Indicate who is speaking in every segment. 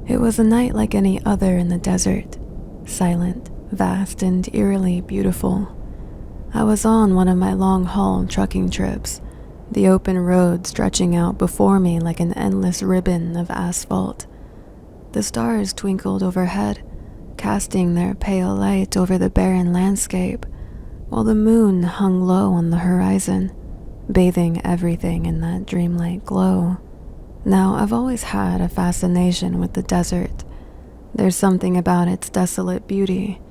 Speaker 1: It was a night like any other in the desert, silent, vast, and eerily beautiful. I was on one of my long-haul trucking trips, the open road stretching out before me like an endless ribbon of asphalt. The stars twinkled overhead, casting their pale light over the barren landscape, while the moon hung low on the horizon, bathing everything in that dreamlike glow. Now, I've always had a fascination with the desert. There's something about its desolate beauty.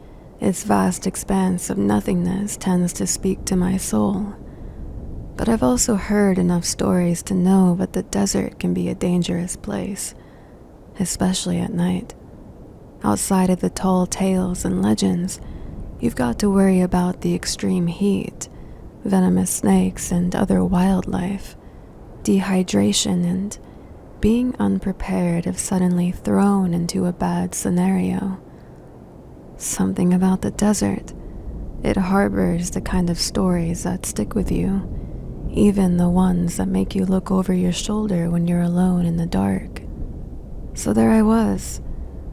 Speaker 1: Its vast expanse of nothingness tends to speak to my soul. But I've also heard enough stories to know that the desert can be a dangerous place, especially at night. Outside of the tall tales and legends, you've got to worry about the extreme heat, venomous snakes and other wildlife, dehydration, and being unprepared if suddenly thrown into a bad scenario. Something about the desert. It harbors the kind of stories that stick with you, even the ones that make you look over your shoulder when you're alone in the dark. So there I was,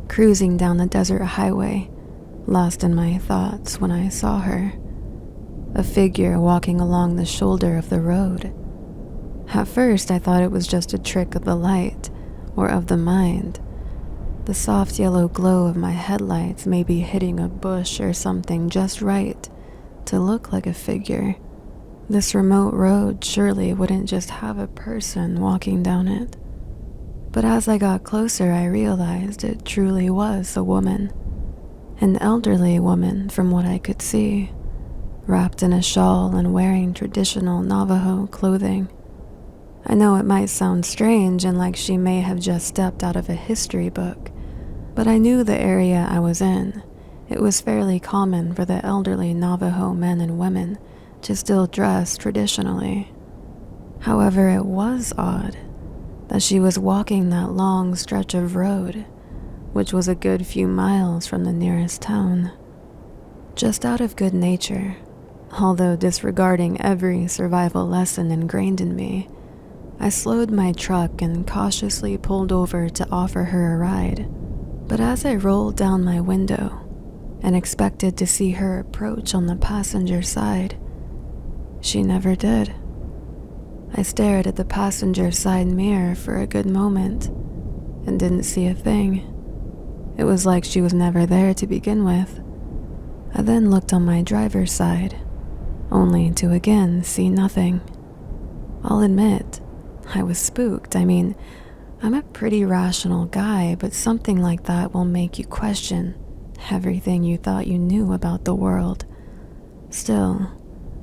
Speaker 1: cruising down the desert highway, lost in my thoughts when I saw her. A figure walking along the shoulder of the road. At first, I thought it was just a trick of the light, or of the mind. The soft yellow glow of my headlights may be hitting a bush or something just right to look like a figure. This remote road surely wouldn't just have a person walking down it. But as I got closer, I realized it truly was a woman. An elderly woman from what I could see, wrapped in a shawl and wearing traditional Navajo clothing. I know it might sound strange and like she may have just stepped out of a history book, but I knew the area I was in. It was fairly common for the elderly Navajo men and women to still dress traditionally. However, it was odd that she was walking that long stretch of road, which was a good few miles from the nearest town. Just out of good nature, although disregarding every survival lesson ingrained in me, I slowed my truck and cautiously pulled over to offer her a ride. But as I rolled down my window and expected to see her approach on the passenger side, she never did. I stared at the passenger side mirror for a good moment and didn't see a thing. It was like she was never there to begin with. I then looked on my driver's side, only to again see nothing. I'll admit, I was spooked. I mean, I'm a pretty rational guy, but something like that will make you question everything you thought you knew about the world. Still,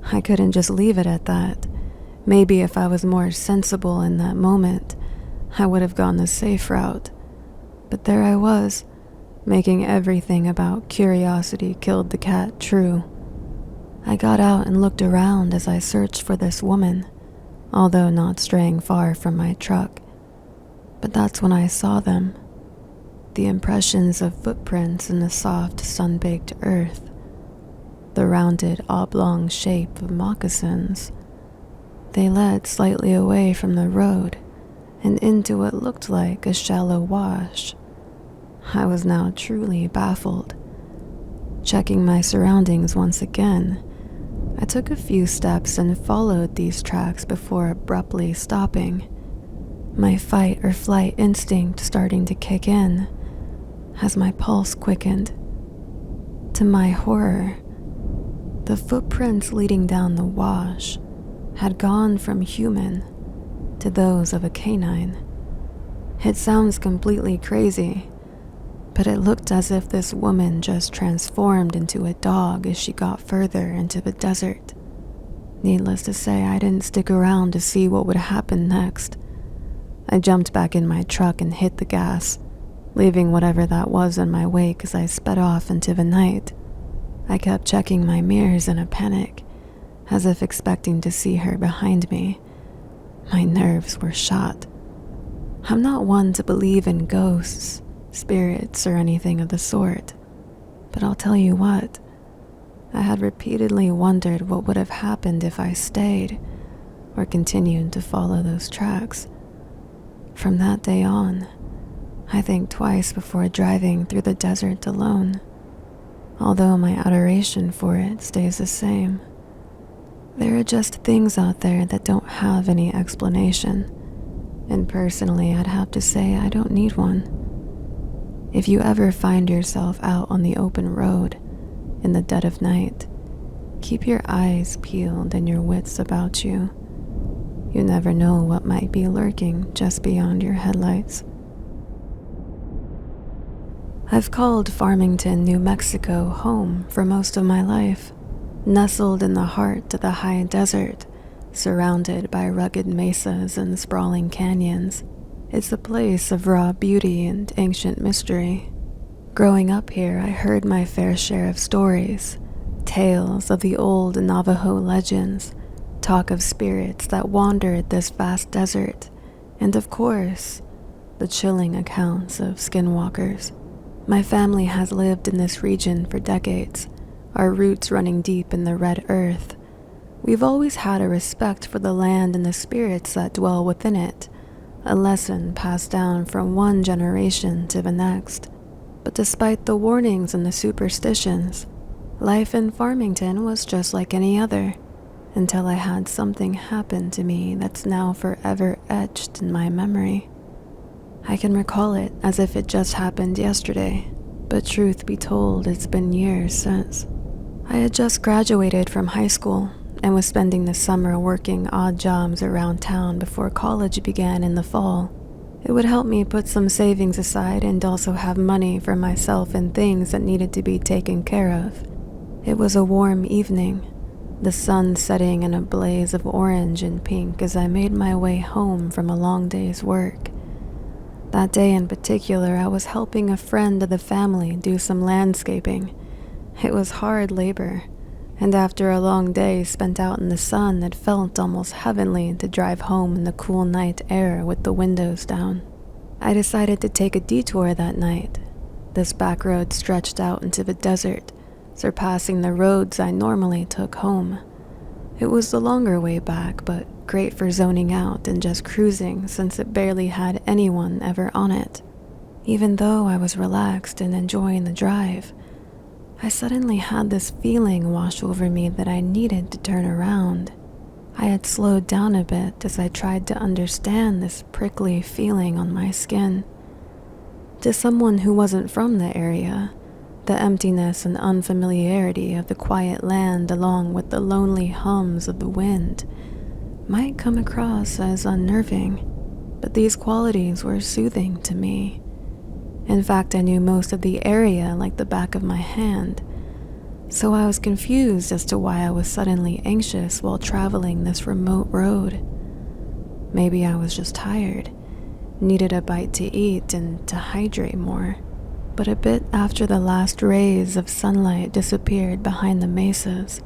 Speaker 1: I couldn't just leave it at that. Maybe if I was more sensible in that moment, I would have gone the safe route. But there I was, making everything about curiosity killed the cat true. I got out and looked around as I searched for this woman, although not straying far from my truck. But that's when I saw them. The impressions of footprints in the soft, sun-baked earth. The rounded, oblong shape of moccasins. They led slightly away from the road and into what looked like a shallow wash. I was now truly baffled. Checking my surroundings once again, I took a few steps and followed these tracks before abruptly stopping, my fight or flight instinct starting to kick in as my pulse quickened. To my horror, the footprints leading down the wash had gone from human to those of a canine. It sounds completely crazy, but it looked as if this woman just transformed into a dog as she got further into the desert. Needless to say, I didn't stick around to see what would happen next. I jumped back in my truck and hit the gas, leaving whatever that was in my wake as I sped off into the night. I kept checking my mirrors in a panic, as if expecting to see her behind me. My nerves were shot. I'm not one to believe in ghosts, spirits, or anything of the sort. But I'll tell you what, I had repeatedly wondered what would have happened if I stayed or continued to follow those tracks. From that day on, I think twice before driving through the desert alone, although my adoration for it stays the same. There are just things out there that don't have any explanation, and personally I'd have to say I don't need one. If you ever find yourself out on the open road in the dead of night, keep your eyes peeled and your wits about you. You never know what might be lurking just beyond your headlights. I've called Farmington, New Mexico home for most of my life. Nestled in the heart of the high desert, surrounded by rugged mesas and sprawling canyons, it's a place of raw beauty and ancient mystery. Growing up here, I heard my fair share of stories, tales of the old Navajo legends, talk of spirits that wandered this vast desert, and of course, the chilling accounts of skinwalkers. My family has lived in this region for decades, our roots running deep in the red earth. We've always had a respect for the land and the spirits that dwell within it, a lesson passed down from one generation to the next. But despite the warnings and the superstitions, life in Farmington was just like any other, until I had something happen to me that's now forever etched in my memory. I can recall it as if it just happened yesterday, but truth be told, it's been years since. I had just graduated from high school and was spending the summer working odd jobs around town before college began in the fall. It would help me put some savings aside and also have money for myself and things that needed to be taken care of. It was a warm evening, the sun setting in a blaze of orange and pink as I made my way home from a long day's work. That day in particular, I was helping a friend of the family do some landscaping. It was hard labor, and after a long day spent out in the sun, it felt almost heavenly to drive home in the cool night air with the windows down. I decided to take a detour that night. This back road stretched out into the desert, surpassing the roads I normally took home. It was the longer way back, but great for zoning out and just cruising since it barely had anyone ever on it. Even though I was relaxed and enjoying the drive, I suddenly had this feeling wash over me that I needed to turn around. I had slowed down a bit as I tried to understand this prickly feeling on my skin. To someone who wasn't from the area, the emptiness and unfamiliarity of the quiet land along with the lonely hums of the wind might come across as unnerving, but these qualities were soothing to me. In fact, I knew most of the area like the back of my hand, so I was confused as to why I was suddenly anxious while traveling this remote road. Maybe I was just tired, needed a bite to eat and to hydrate more. But a bit after the last rays of sunlight disappeared behind the mesas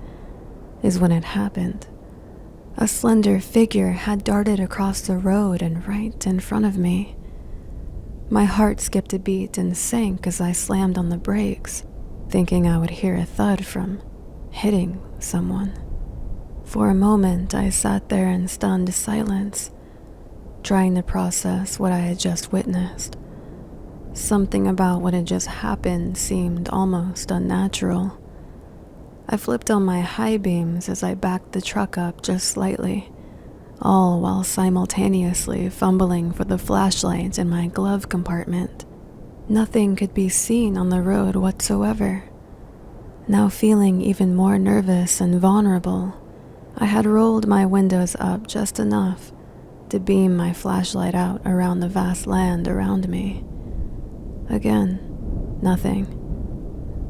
Speaker 1: is when it happened. A slender figure had darted across the road and right in front of me. My heart skipped a beat and sank as I slammed on the brakes, thinking I would hear a thud from hitting someone. For a moment, I sat there in stunned silence, trying to process what I had just witnessed. Something about what had just happened seemed almost unnatural. I flipped on my high beams as I backed the truck up just slightly, all while simultaneously fumbling for the flashlight in my glove compartment. Nothing could be seen on the road whatsoever. Now feeling even more nervous and vulnerable, I had rolled my windows up just enough to beam my flashlight out around the vast land around me. Again, nothing.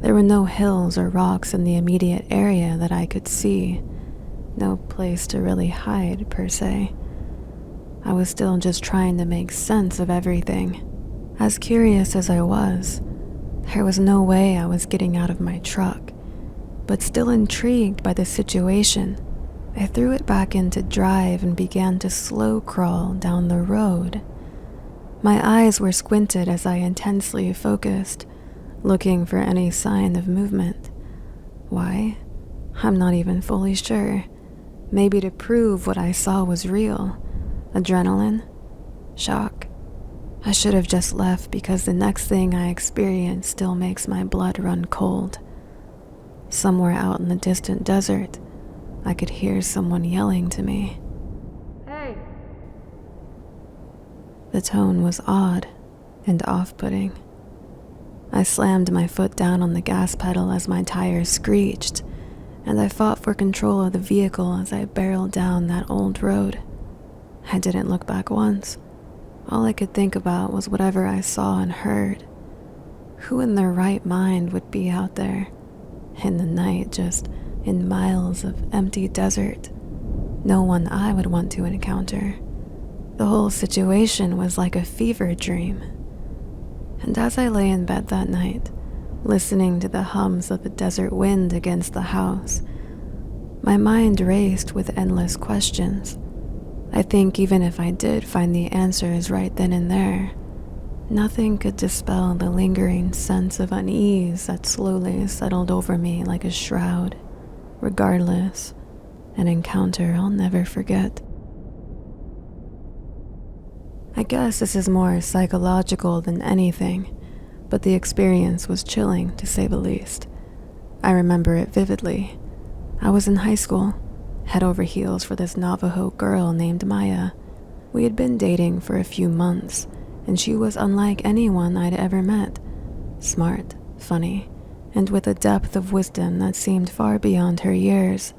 Speaker 1: There were no hills or rocks in the immediate area that I could see, no place to really hide per se. I was still just trying to make sense of everything. As curious as I was, there was no way I was getting out of my truck, but still intrigued by the situation, I threw it back into drive and began to slow crawl down the road. My eyes were squinted as I intensely focused, looking for any sign of movement. Why? I'm not even fully sure. Maybe to prove what I saw was real. Adrenaline? Shock? I should have just left because the next thing I experienced still makes my blood run cold. Somewhere out in the distant desert, I could hear someone yelling to me.
Speaker 2: Hey!
Speaker 1: The tone was odd and off-putting. I slammed my foot down on the gas pedal as my tires screeched, and I fought for control of the vehicle as I barreled down that old road. I didn't look back once. All I could think about was whatever I saw and heard. Who in their right mind would be out there, in the night, just in miles of empty desert? No one I would want to encounter. The whole situation was like a fever dream. And as I lay in bed that night, listening to the hums of the desert wind against the house, my mind raced with endless questions. I think even if I did find the answers right then and there, nothing could dispel the lingering sense of unease that slowly settled over me like a shroud. Regardless, an encounter I'll never forget. I guess this is more psychological than anything, but the experience was chilling, to say the least. I remember it vividly. I was in high school, head over heels for this Navajo girl named Maya. We had been dating for a few months, and she was unlike anyone I'd ever met. Smart, funny, and with a depth of wisdom that seemed far beyond her years.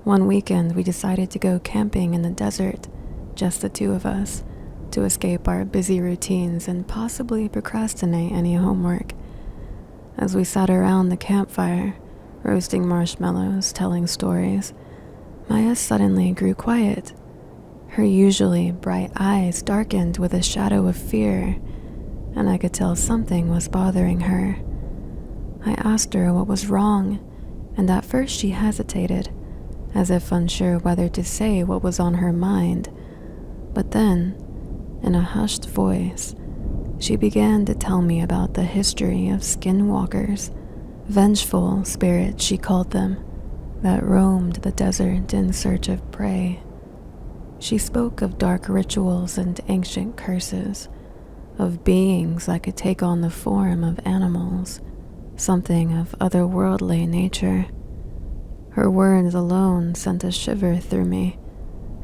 Speaker 1: One weekend, we decided to go camping in the desert, just the two of us, to escape our busy routines and possibly procrastinate any homework. As we sat around the campfire, roasting marshmallows, telling stories, Maya suddenly grew quiet. Her usually bright eyes darkened with a shadow of fear, and I could tell something was bothering her. I asked her what was wrong, and at first she hesitated, as if unsure whether to say what was on her mind. But then, in a hushed voice, she began to tell me about the history of skinwalkers, vengeful spirits she called them, that roamed the desert in search of prey. She spoke of dark rituals and ancient curses, of beings that could take on the form of animals, something of otherworldly nature. Her words alone sent a shiver through me,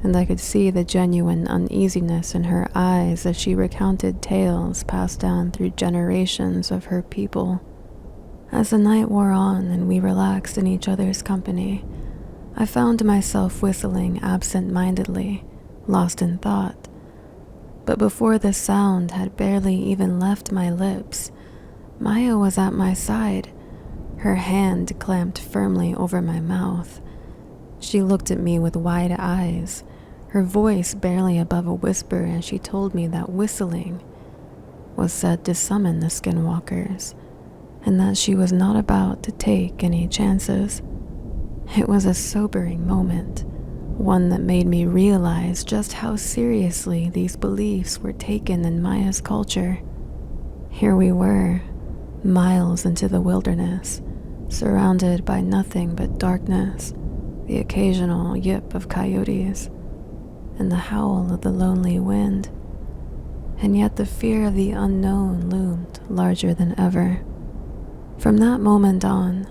Speaker 1: and I could see the genuine uneasiness in her eyes as she recounted tales passed down through generations of her people. As the night wore on and we relaxed in each other's company, I found myself whistling absent-mindedly, lost in thought. But before the sound had barely even left my lips, Maya was at my side, her hand clamped firmly over my mouth. She looked at me with wide eyes, her voice barely above a whisper as she told me that whistling was said to summon the skinwalkers, and that she was not about to take any chances. It was a sobering moment, one that made me realize just how seriously these beliefs were taken in Maya's culture. Here we were, miles into the wilderness, surrounded by nothing but darkness, the occasional yip of coyotes, and the howl of the lonely wind. And yet the fear of the unknown loomed larger than ever. From that moment on,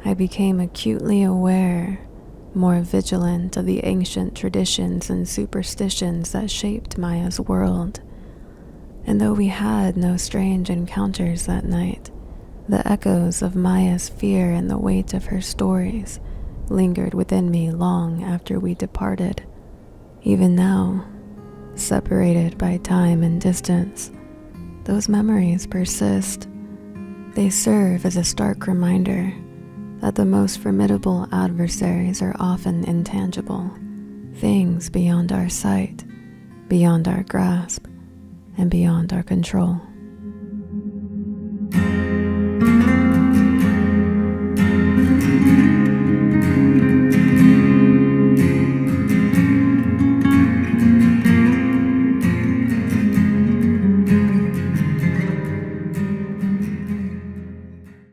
Speaker 1: I became acutely aware, more vigilant of the ancient traditions and superstitions that shaped Maya's world. And though we had no strange encounters that night, the echoes of Maya's fear and the weight of her stories lingered within me long after we departed. Even now, separated by time and distance, those memories persist. They serve as a stark reminder that the most formidable adversaries are often intangible, things beyond our sight, beyond our grasp, and beyond our control.